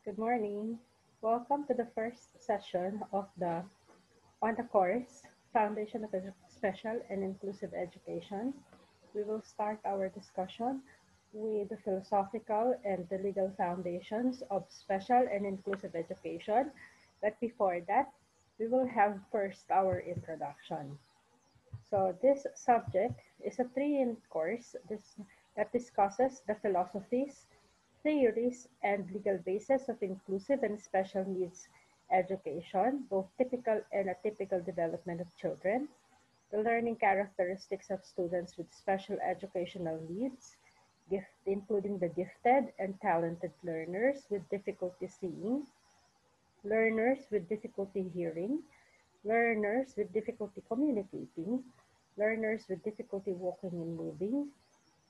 Good morning. Welcome to the first session of on the course Foundation of Special and Inclusive Education. We will start our discussion with the philosophical and the legal foundations of special and inclusive education. But before that, we will have first our introduction. So this subject is a three-in course that discusses the philosophies, theories, and legal basis of inclusive and special needs education, both typical and atypical development of children, the learning characteristics of students with special educational needs, including the gifted and talented learners with difficulty seeing, learners with difficulty hearing, learners with difficulty communicating, learners with difficulty walking and moving,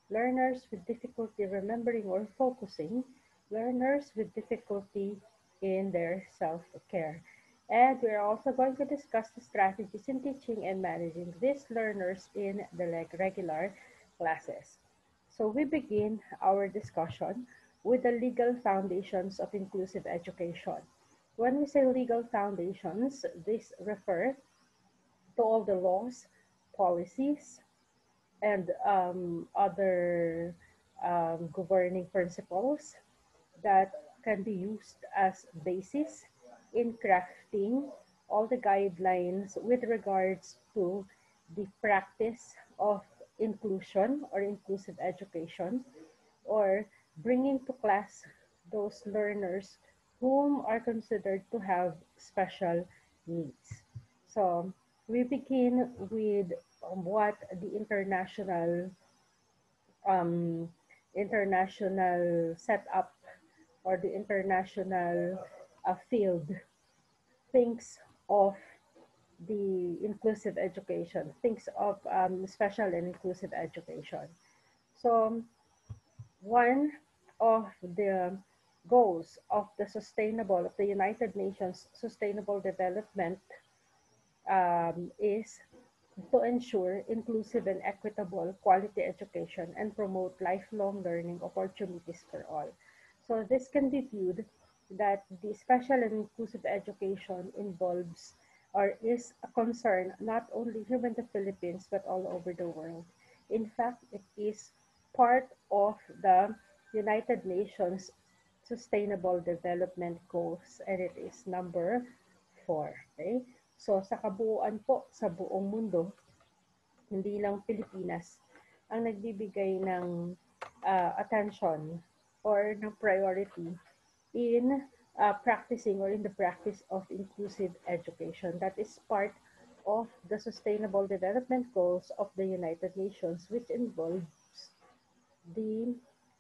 learners with difficulty remembering or focusing, learners with difficulty in their self-care. And we're also going to discuss the strategies in teaching and managing these learners in the regular classes. So we begin our discussion with the legal foundations of inclusive education. When we say legal foundations, these refer to all the laws, policies, and other governing principles that can be used as basis in crafting all the guidelines with regards to the practice of inclusion or inclusive education, or bringing to class those learners whom are considered to have special needs. So we begin with what the um, international setup or the international field thinks of the inclusive education, thinks of special and inclusive education. So one of the goals of the United Nations Sustainable Development is to ensure inclusive and equitable quality education and promote lifelong learning opportunities for all. So this can be viewed that the special and inclusive education involves or is a concern not only here in the Philippines but all over the world. In fact, it is part of the United Nations Sustainable Development Goals, and it is number 4. Okay? So sa kabuuan po sa buong mundo, hindi lang Pilipinas ang nagbibigay ng attention or ng priority in practicing or in the practice of inclusive education. That is part of the Sustainable Development Goals of the United Nations, which involves the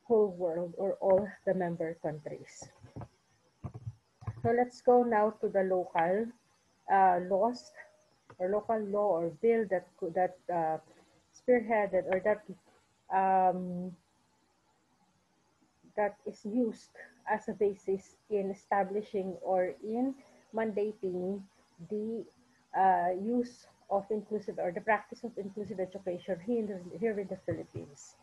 whole world or all the member countries. So let's go now to the local laws or local law or bill that spearheaded or that is used as a basis in establishing or in mandating the use of inclusive or the practice of inclusive education here in the Philippines.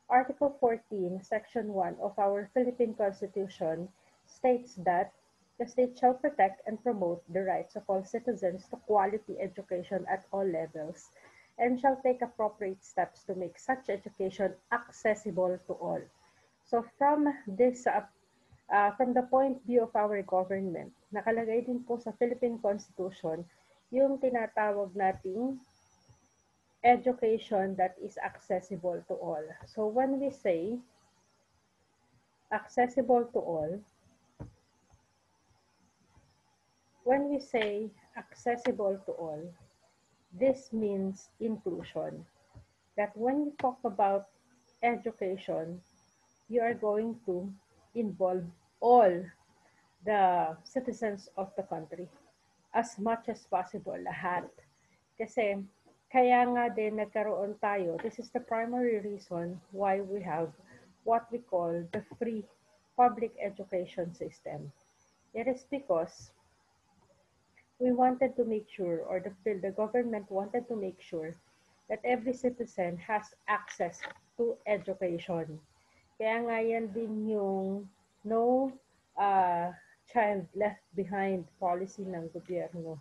Article 14, Section 1 of our Philippine Constitution states that the state shall protect and promote the rights of all citizens to quality education at all levels and shall take appropriate steps to make such education accessible to all. So from the point of view of our government, nakalagay din po sa Philippine Constitution yung tinatawag nating education that is accessible to all. So when we say accessible to all, this means inclusion. That when you talk about education, you are going to involve all the citizens of the country as much as possible, lahat. Kasi kaya nga din nagkaroon tayo, this is the primary reason why we have what we call the free public education system. It is because we wanted to make sure, or the government wanted to make sure that every citizen has access to education. Kaya nga yan din yung no child left behind policy ng gobyerno.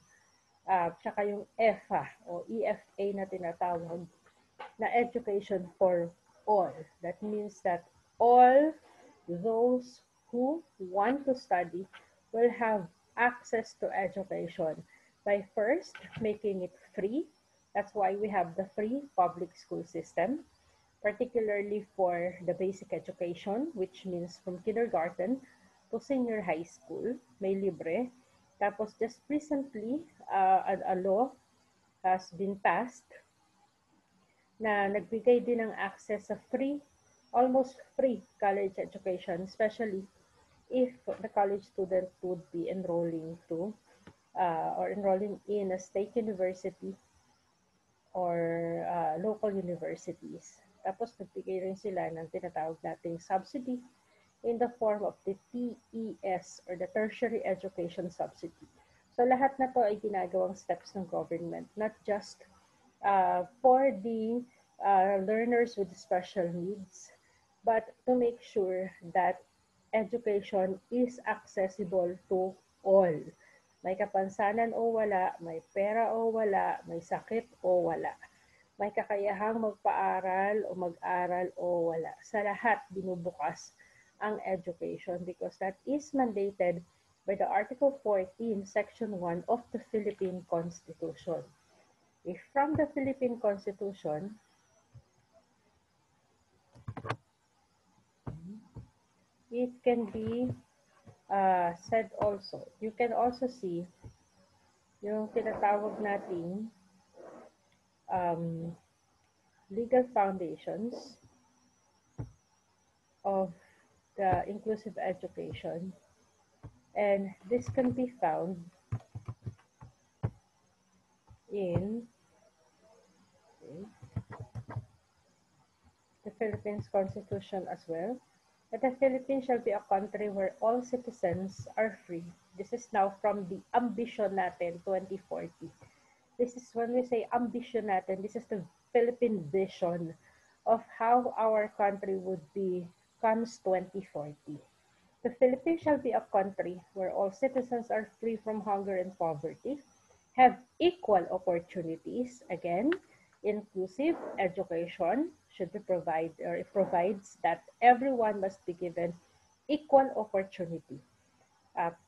Tsaka yung EFA o EFA na tinatawag na education for all. That means that all those who want to study will have access to education by first making it free. That's why we have the free public school system, particularly for the basic education, which means from kindergarten to senior high school, may libre. Tapos just recently, a law has been passed na nagbigay din ng access sa free, almost free college education, especially if the college student would be enrolling to or enrolling in a state university or local universities. Tapos nagbigay rin sila ng tinatawag nating subsidy in the form of the TES or the Tertiary Education Subsidy. So lahat na to ay ginagawang steps ng government, not just for the learners with special needs, but to make sure that education is accessible to all. May kapansanan o wala, may pera o wala, may sakit o wala. May kakayahang magpaaral o mag-aral o wala. Sa lahat binubukas ang education because that is mandated by the Article 14, Section 1 of the Philippine Constitution. If from the Philippine Constitution, it can be said also, you can also see yung tinatawag nating legal foundations of the inclusive education, and this can be found in the Philippines Constitution as well, that the Philippines shall be a country where all citizens are free. This is now from the Ambition natin 2040. This is when we say ambition natin, this is the Philippine vision of how our country would be comes 2040. The Philippines shall be a country where all citizens are free from hunger and poverty, have equal opportunities, again, inclusive education should be provided, or it provides that everyone must be given equal opportunity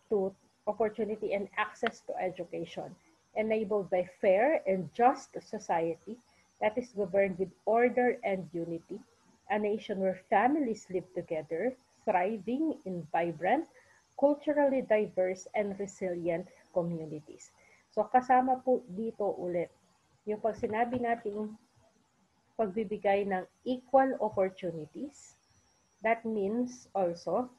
to opportunity and access to education, enabled by fair and just society that is governed with order and unity, a nation where families live together, thriving in vibrant, culturally diverse, and resilient communities. So kasama po dito ulit, yung pag sinabi nating pagbibigay ng equal opportunities, that means also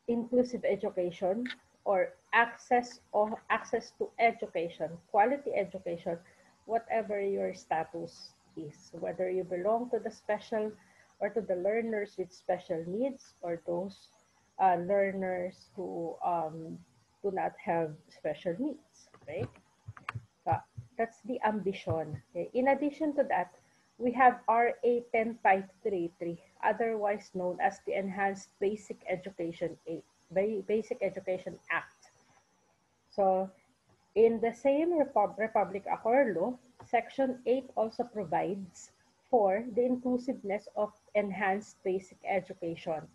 inclusive education or access to education, quality education, whatever your status is, whether you belong to the special or to the learners with special needs or those learners who do not have special needs, right? So that's the ambition. Okay? In addition to that, we have RA 10533, otherwise known as the Enhanced Basic Education Act. So in the same Republic Accord Law, Section 8 also provides for the inclusiveness of enhanced basic education,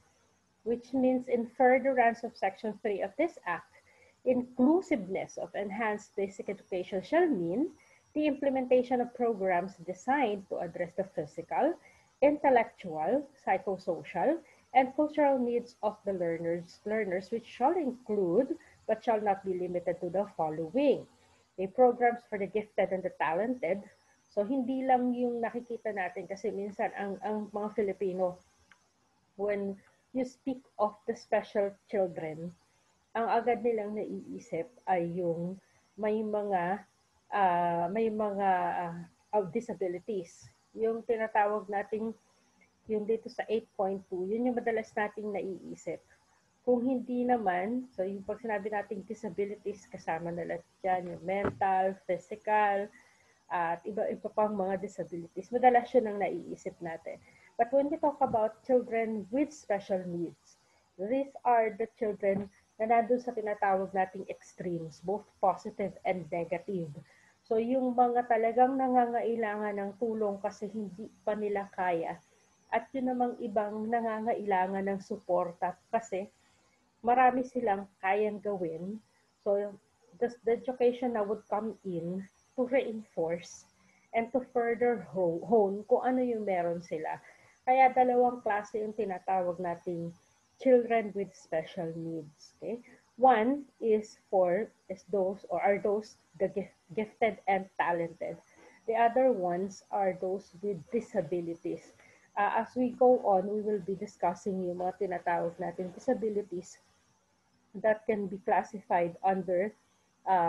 which means in furtherance of Section 3 of this Act, inclusiveness of enhanced basic education shall mean the implementation of programs designed to address the physical, intellectual, psychosocial, and cultural needs of the learners which shall include but shall not be limited to the following. Okay, programs for the gifted and the talented. So hindi lang yung nakikita natin kasi minsan ang mga Filipino, when you speak of the special children, ang agad nilang naiisip ay yung may mga disabilities. Yung tinatawag nating yung dito sa 8.2, yun yung madalas nating naiisip. Kung hindi naman, so yung pag sinabi nating disabilities, kasama na lahat dyan, yung mental, physical, at iba pang mga disabilities. Madalas yun ang naiisip natin. But when we talk about children with special needs, These are the children na nandun sa tinatawag nating extremes, both positive and negative. So yung mga talagang nangangailangan ng tulong kasi hindi pa nila kaya, at yun namang ibang nangangailangan ng suporta kasi marami silang kayang gawin. So the education na would come in to reinforce and to further hone kung ano yung meron sila. Kaya dalawang klase yung tinatawag nating children with special needs. Okay? One is those or are those the gifted and talented. The other ones are those with disabilities. As we go on, we will be discussing yung mga tinatawag natin disabilities that can be classified under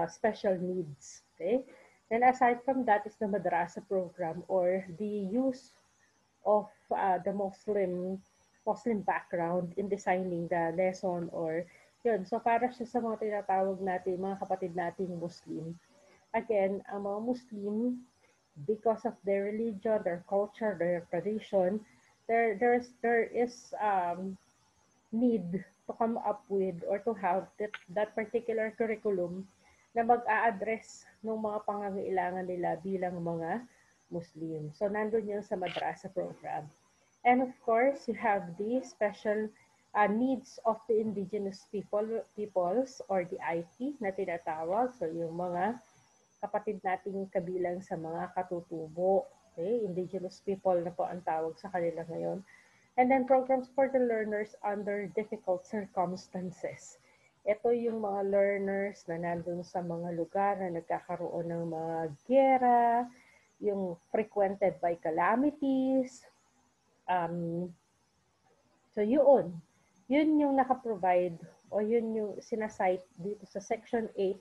special needs. Okay? Then aside from that is the madrasa program, or the use of the Muslim background in designing the lesson, or yun. So para siya sa mga tinatawag natin, mga kapatid nating Muslim. Again, ang mga Muslim, because of their religion, their culture, their tradition, there is need to come up with or to have that particular curriculum na mag-a-address ng mga pangangailangan nila bilang mga Muslim. So, nandun yun sa madrasa program. And of course, you have the special needs of the indigenous peoples or the IP na tinatawag. So, yung mga kapatid nating kabilang sa mga katutubo. Okay? Indigenous people na po ang tawag sa kanila ngayon. And then programs for the learners under difficult circumstances. Ito yung mga learners na nandun sa mga lugar na nagkakaroon ng mga giyera, yung frequented by calamities. So yun yung nakaprovide o yun yung sinasite dito sa Section 8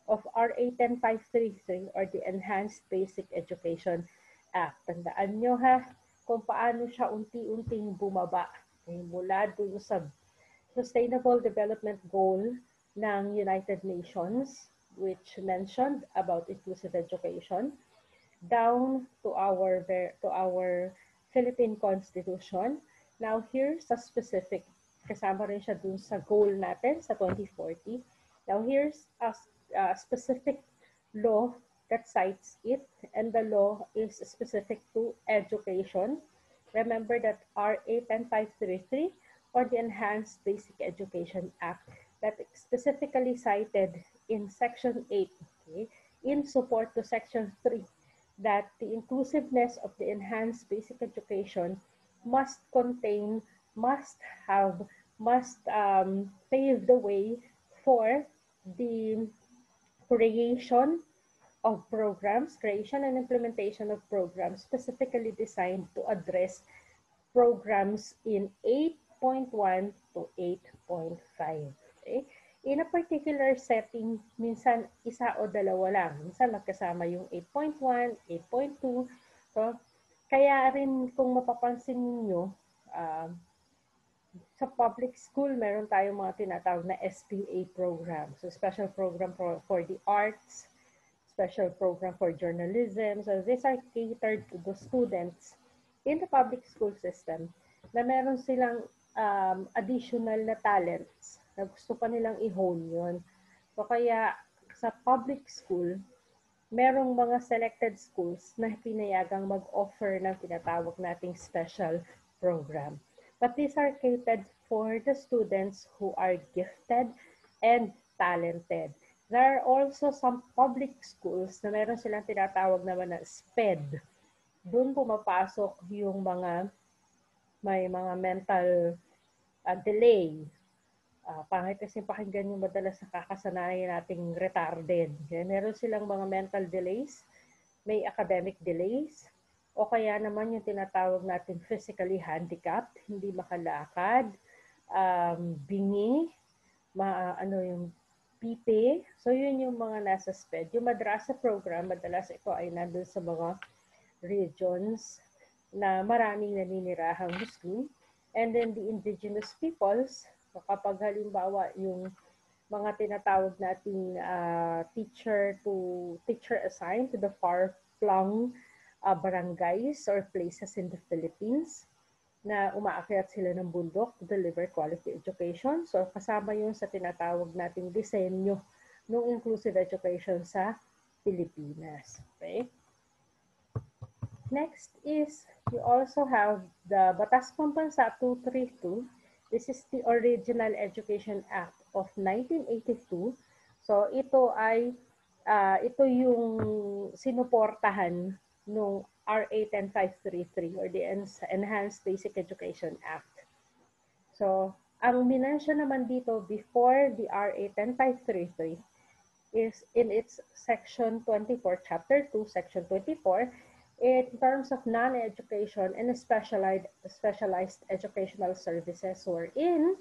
of RA 10533 or the Enhanced Basic Education Act. Tandaan nyo ha, kung paano siya unti-unting bumaba mula dun sa Sustainable Development Goal ng United Nations, which mentioned about inclusive education, down to our Philippine Constitution. Now here's a specific, kasama rin siya dun sa goal natin sa 2040. Now here's a specific law that cites it, and the law is specific to education. Remember that RA 10533 or the Enhanced Basic Education Act that specifically cited in Section 8, okay, in support to Section 3, that the inclusiveness of the enhanced basic education must pave the way for the creation and implementation of programs specifically designed to address programs in 8.1 to 8.5. Okay? In a particular setting, minsan isa o dalawa lang. Minsan magkasama yung 8.1, 8.2. So, kaya rin kung mapapansin niyo, sa public school, meron tayong mga tinatawag na SPA program. So, Special Program for the Arts, Special Program for Journalism. So, these are catered to the students in the public school system na meron silang additional na talents na gusto pa nilang i-hone yun. So, kaya sa public school, merong mga selected schools na pinayagang mag-offer ng tinatawag nating special program. But these are catered for the students who are gifted and talented. There are also some public schools na meron silang tinatawag naman na SPED. Doon pumapasok yung may mga mental delay. Pangit kasi pakinggan yung madalas nakakasanayan nating retarded. Okay? Meron silang mga mental delays, may academic delays, o kaya naman yung tinatawag natin physically handicapped, hindi makalakad, bingi, yung pipi. So yun yung mga nasa SPED. Yung madrasa program, madalas ito ay nandun sa mga regions na maraming naninirahang Muslim. And then the indigenous peoples, so kapag halimbawa yung mga tinatawag nating teacher assigned to the far-flung barangays or places in the Philippines, na umaakyat sila ng bundok to deliver quality education. So kasama yun sa tinatawag nating disenyo ng inclusive education sa Pilipinas. Okay? Next is you also have the Batas Pambansa 232. This is the Original Education Act of 1982. So ito ay ito yung sinuportahan nung RA 10533 or the Enhanced Basic Education Act. So ang minensyon naman dito before the RA 10533 is in its section 24, chapter 2, section 24, in terms of non-education and specialized educational services, wherein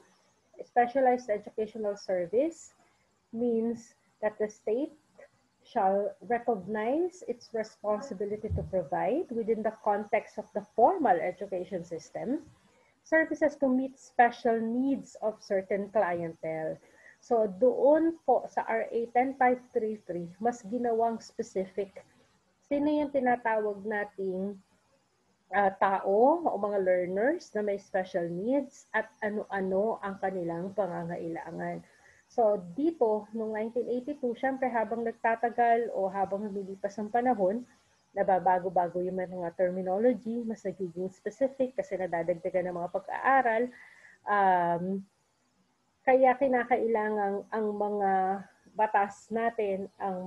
specialized educational service means that the state shall recognize its responsibility to provide, within the context of the formal education system, services to meet special needs of certain clientele. So doon po sa RA 10533, mas ginawang specific sino yung tinatawag nating tao o mga learners na may special needs at ano-ano ang kanilang pangangailangan. So dito, noong 1982, syempre habang nagtatagal o habang lumilipas ang panahon, nababago-bago yung mga terminology, mas nagiging specific kasi nadadagdagan ng mga pag-aaral. Kaya kinakailangan ang mga batas natin, ang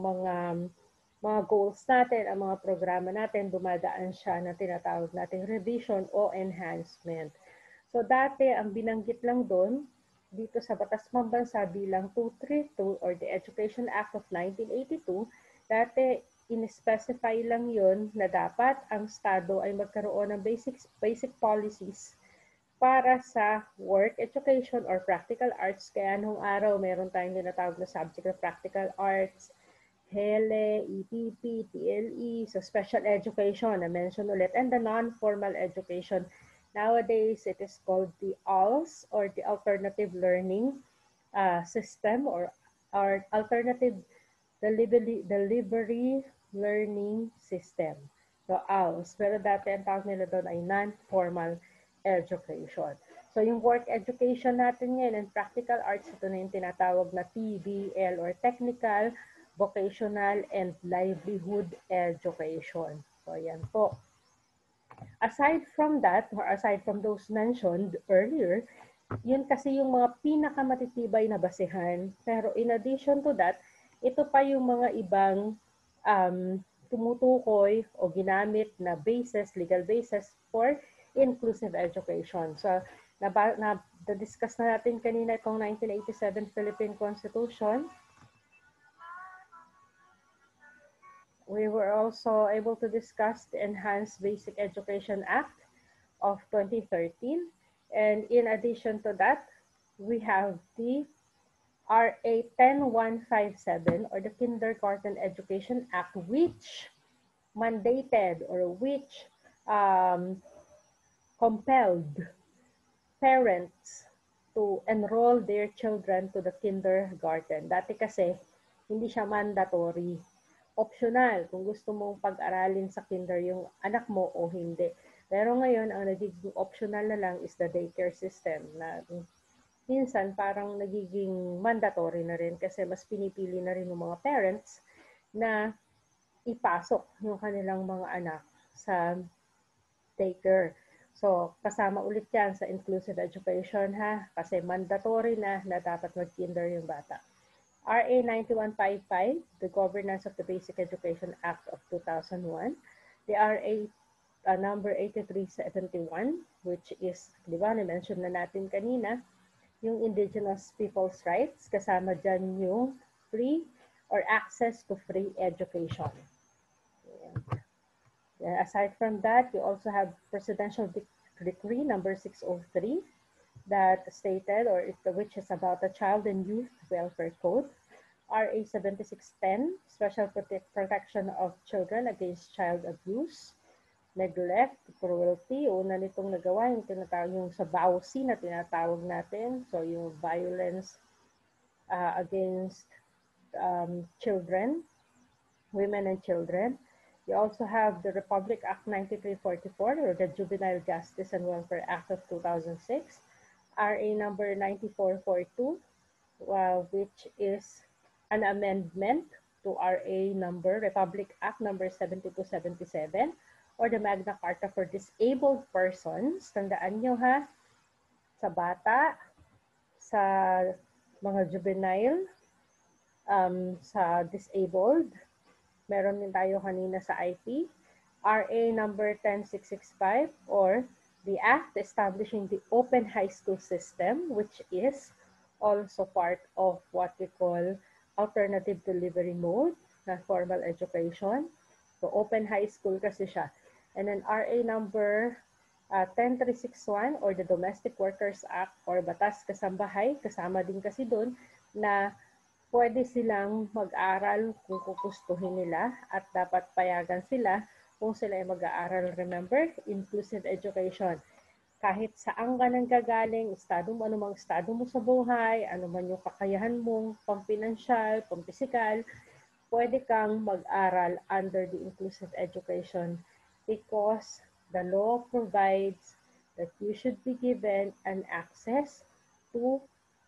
mga goals natin, ang mga programa natin, dumadaan siya na tinatawag nating revision o enhancement. So dati, ang binanggit lang doon, dito sa Batas Pambansa bilang 232 or the Education Act of 1982, dati in-specify lang yon na dapat ang Estado ay magkaroon ng basic policies para sa work education or practical arts. Kaya nung araw, meron tayong tinatawag na subject of practical arts, HELE, EPP, TLE, so special education, na-mention ulit, and the non-formal education. Nowadays, it is called the ALS or the Alternative Learning System or Alternative Delivery Learning System. So ALS, pero dati ang tawag nila doon ay non-formal education. So yung work education natin ngayon and practical arts, ito na yung tinatawag na TVL or Technical, Vocational, and Livelihood Education. So yan po. Aside from that, or aside from those mentioned earlier, yun kasi yung mga pinakamatitibay na basehan. Pero in addition to that, ito pa yung mga ibang tumutukoy o ginamit na basis, legal basis for inclusive education. So, na-discuss na natin kanina itong 1987 Philippine Constitution. We were also able to discuss the Enhanced Basic Education Act of 2013. And in addition to that, we have the RA 10157 or the Kindergarten Education Act, which mandated or which compelled parents to enroll their children to the kindergarten. Dati kasi, hindi siya mandatory. Optional kung gusto mong pag-aralin sa kinder yung anak mo o hindi. Pero ngayon, ang nagiging optional na lang is the daycare system na minsan parang nagiging mandatory na rin kasi mas pinipili na rin ng mga parents na ipasok yung kanilang mga anak sa daycare. So, kasama ulit yan sa inclusive education ha, kasi mandatory na dapat mag-kinder yung bata. RA 9155, the Governance of the Basic Education Act of 2001, the RA number 8371, which is, di ba, na-mention na natin kanina, yung Indigenous People's Rights, kasama dyan yung free or access to free education. Yeah. Aside from that, you also have Presidential Decree number 603 that stated, or which is about the Child and Youth Welfare Code, RA 7610, Special Protection of Children Against Child Abuse, Neglect, Cruelty. Una nitong nagawa yung tinatawag yung sa BAUSI na tinatawag natin. So yung violence against children, women and children. You also have the Republic Act 9344, or the Juvenile Justice and Welfare Act of 2006, RA number 9442, which is an amendment to RA number, Republic Act number 7277, or the Magna Carta for Disabled Persons. Tandaan nyo ha, sa bata, sa mga juvenile, sa disabled. Meron din tayo kanina sa IP, RA number 10665, or the Act establishing the open high school system, which is also part of what we call alternative delivery mode, na formal education. So open high school kasi siya. And then RA number 10361, or the Domestic Workers Act, or Batas Kasambahay, kasama din kasi doon na pwede silang mag-aral kung kukustuhin nila at dapat payagan sila kung sila ay mag-aaral. Remember, inclusive education. Kahit saan ka nang gagaling, anumang estado mo sa buhay, anuman yung kakayahan mong pampinansyal, pampisikal, pwede kang mag-aral under the inclusive education because the law provides that you should be given an access to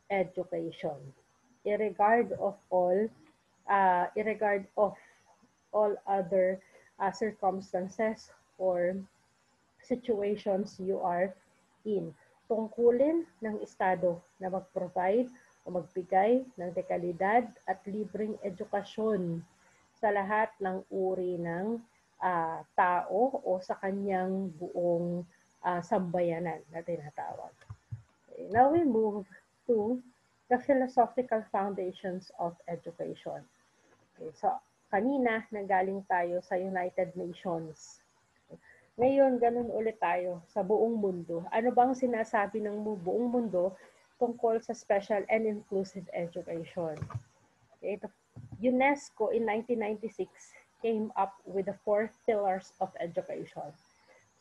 education, irregard of all other circumstances or situations you are in. Tungkulin ng Estado na mag-provide o magbigay ng dekalidad at libreng edukasyon sa lahat ng uri ng tao o sa kanyang buong sambayanan na tinatawag. Okay, now we move to the philosophical foundations of education. Okay, so kanina nanggaling tayo sa United Nations. Ngayon, ganun ulit tayo sa buong mundo. Ano bang sinasabi ng buong mundo tungkol sa special and inclusive education? Okay, the UNESCO in 1996 came up with the 4 pillars of education.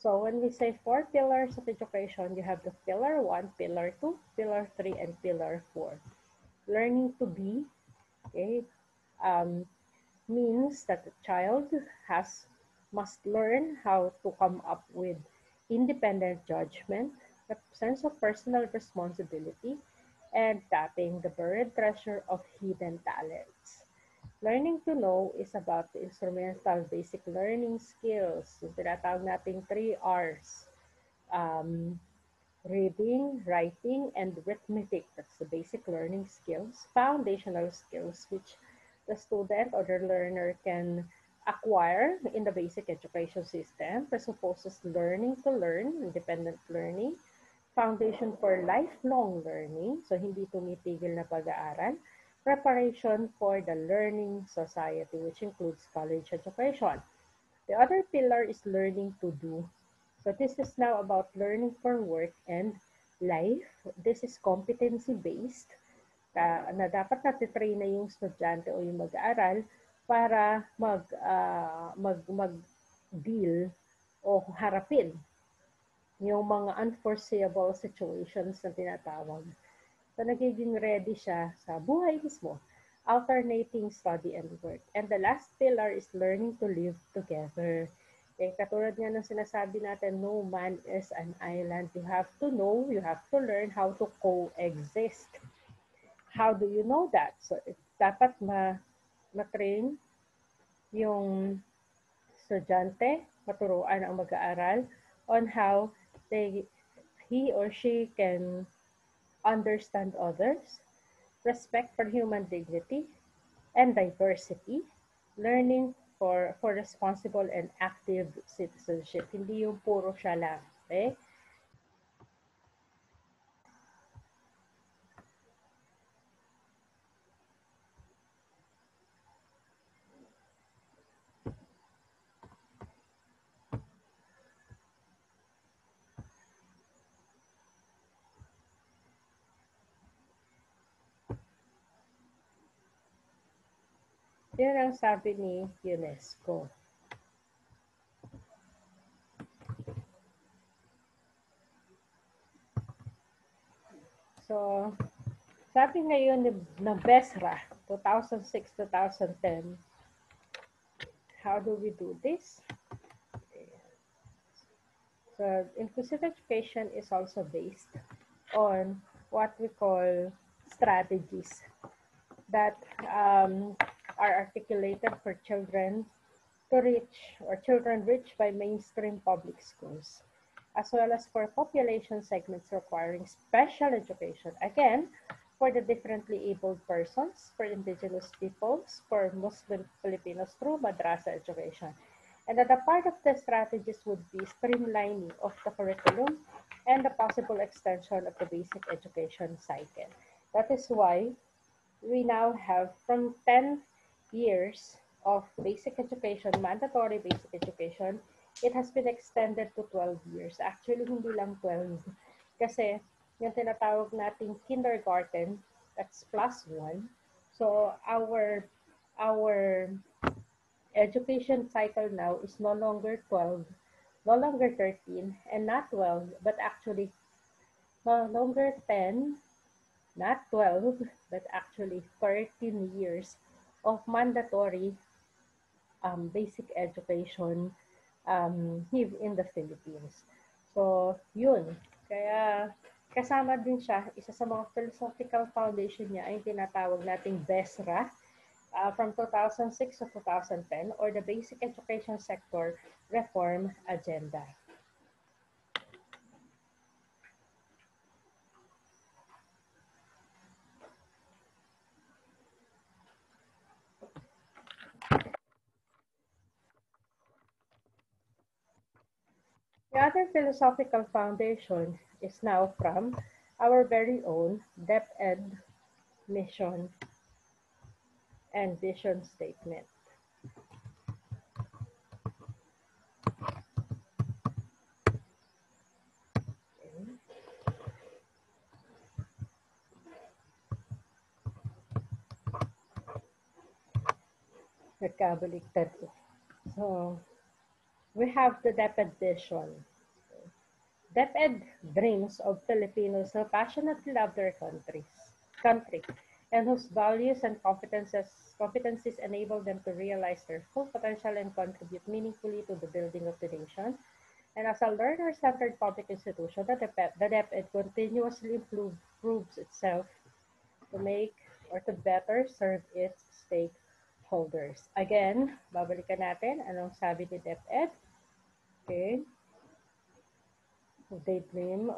So when we say 4 pillars of education, you have the pillar 1, pillar 2, pillar 3, and pillar 4. Learning to be, okay, means that the child must learn how to come up with independent judgment, a sense of personal responsibility, and tapping the buried treasure of hidden talents. Learning to know is about the instrumental basic learning skills. Yung tinatawag nating 3 R's. Reading, writing, and arithmetic. That's the basic learning skills. Foundational skills, which the student or the learner can acquire in the basic education system, presupposes learning to learn, independent learning. Foundation for lifelong learning, so hindi tumitigil na pag-aaral. Preparation for the learning society, which includes college education. The other pillar is learning to do. So this is now about learning for work and life. This is competency-based, na dapat natitrain na yung estudyante o yung mag-aaral para mag-deal o harapin yung mga unforeseeable situations na tinatawag. So, nagiging ready siya sa buhay mismo, alternating study and work. And the last pillar is learning to live together. Okay, katulad nga ng sinasabi natin, no man is an island. You have to know, you have to learn how to coexist. How do you know that? So, dapat ma-train yung estudyante, maturuan ang mag-aaral on how he or she can understand others, respect for human dignity and diversity, learning for responsible and active citizenship. Hindi yung puro siya lang. Okay? Yun ang sabi ni UNESCO. So, sabi ngayon ng BESRA, 2006-2010, how do we do this? So inclusive education is also based on what we call strategies that are articulated for children to reach, or children reached by mainstream public schools, as well as for population segments requiring special education. Again, for the differently abled persons, for indigenous peoples, for Muslim Filipinos through madrasa education. And that a part of the strategies would be streamlining of the curriculum and the possible extension of the basic education cycle. That is why we now have from 10 years of basic education, mandatory basic education, it has been extended to 12 years. Actually, hindi lang 12. Kasi yung tinatawag nating kindergarten, that's +1. So our education cycle now is no longer 12, no longer 13, and not 12, but actually no longer 10, not 12, but actually 13 years of mandatory basic education here in the Philippines. So, yun. Kaya kasama din siya, isa sa mga philosophical foundation niya ay tinatawag nating BESRA from 2006 to 2010, or the Basic Education Sector Reform Agenda. The other philosophical foundation is now from our very own DepEd mission and vision statement. Nagkabaliktad. So, we have the DepEd vision. DepEd dreams of Filipinos who passionately love their country, and whose values and competencies enable them to realize their full potential and contribute meaningfully to the building of the nation. And as a learner-centered public institution, the DepEd continuously improves itself to make or to better serve its stakeholders. Again, babalikan natin anong sabi ni DepEd. Okay. They dream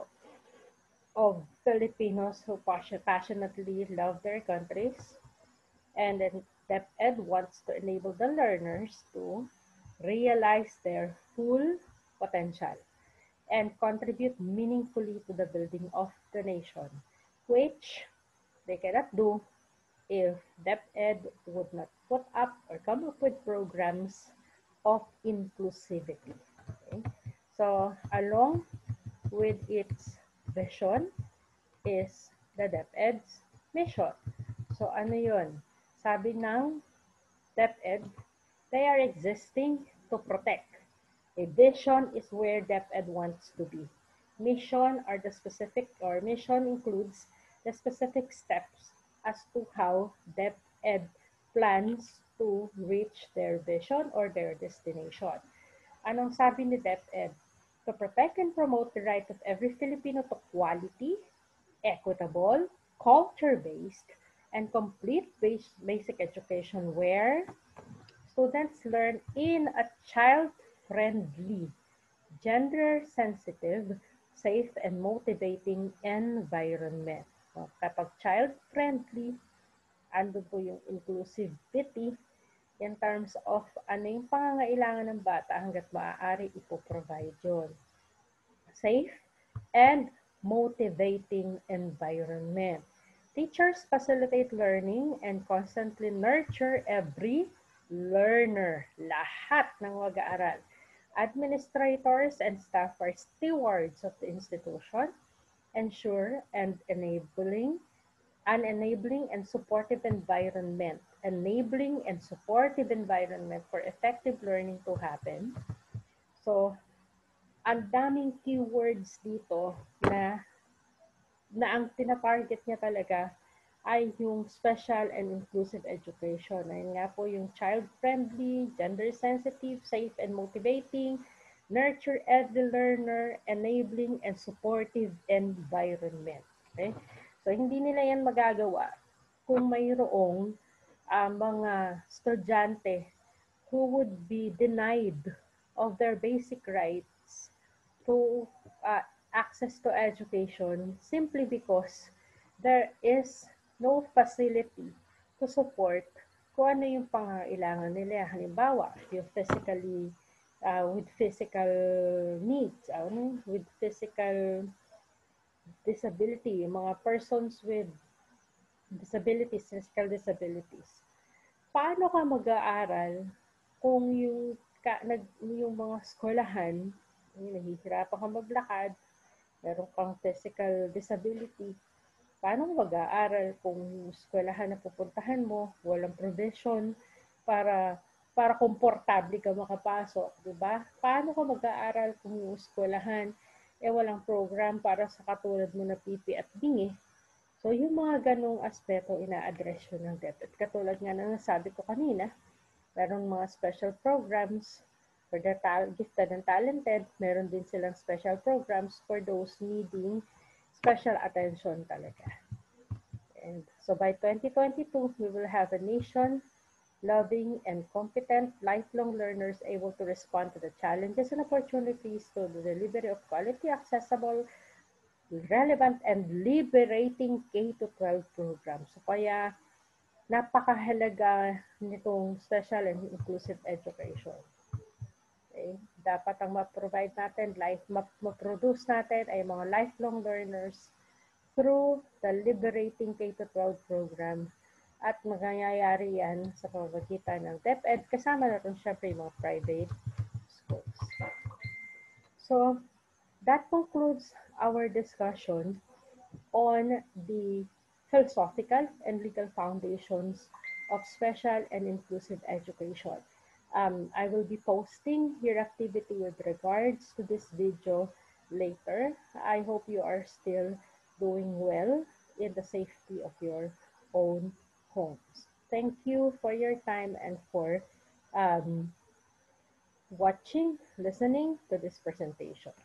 of Filipinos who passionately love their countries, and then DepEd wants to enable the learners to realize their full potential and contribute meaningfully to the building of the nation, which they cannot do if DepEd would not put up or come up with programs of inclusivity. Okay? So along with its vision is the DepEd's mission. So ano yun? Sabi ng DepEd, they are existing to protect. A vision is where DepEd wants to be. Mission are the specific, or mission includes the specific steps as to how DepEd plans to reach their vision or their destination. Anong sabi ni DepEd? To protect and promote the right of every Filipino to quality, equitable, culture-based, and complete basic education where students learn in a child-friendly, gender-sensitive, safe, and motivating environment. So, kapag child-friendly, ando po yung inclusivity in terms of ano yung pangangailangan ng bata hanggat maaari ipoprovide yun. Safe and motivating environment. Teachers facilitate learning and constantly nurture every learner. Lahat ng mag-aaral. Administrators and staff are stewards of the institution, ensure and enabling an enabling and supportive environment for effective learning to happen. So, ang daming keywords dito na ang tinatarget niya talaga ay yung special and inclusive education. Ayun nga po yung child-friendly, gender-sensitive, safe and motivating, nurture every learner, enabling and supportive environment. Okay? So, hindi nila yan magagawa kung mayroong mga estudyante who would be denied of their basic rights to access to education simply because there is no facility to support kung ano yung pangangailangan nila. Halimbawa, yung with physical needs, with physical disability, yung mga persons with disabilities, physical disabilities. Paano ka mag-aaral kung yung mga eskwelahan, nahihirapan ka maglakad, meron kang physical disability, paano ka mag-aaral kung yung eskwelahan na pupuntahan mo, walang provision para komportable ka makapasok, di ba? Paano ka mag-aaral kung yung eskwelahan walang program para sa katulad mo na pipi at bingi? So, yung mga ganong aspeto ina-address yun ng DepEd. Katulad nga na nasabi ko kanina, meron mga special programs for the gifted and talented. Meron din silang special programs for those needing special attention talaga. And so by 2022, we will have a nation loving and competent lifelong learners able to respond to the challenges and opportunities to the delivery of quality, accessible, relevant, and liberating K-12 programs. So kaya napakahalaga nitong special and inclusive education. Okay? Dapat ang ma-provide natin, ma-produce natin ay mga lifelong learners through the Liberating K-12 program. At magyayari yan sa pamamagitan ng DepEd, kasama na rin syempre yung mga private schools. So, that concludes our discussion on the philosophical and legal foundations of special and inclusive education. I will be posting your activity with regards to this video later. I hope you are still doing well in the safety of your own homes. Thank you for your time and for watching, listening to this presentation.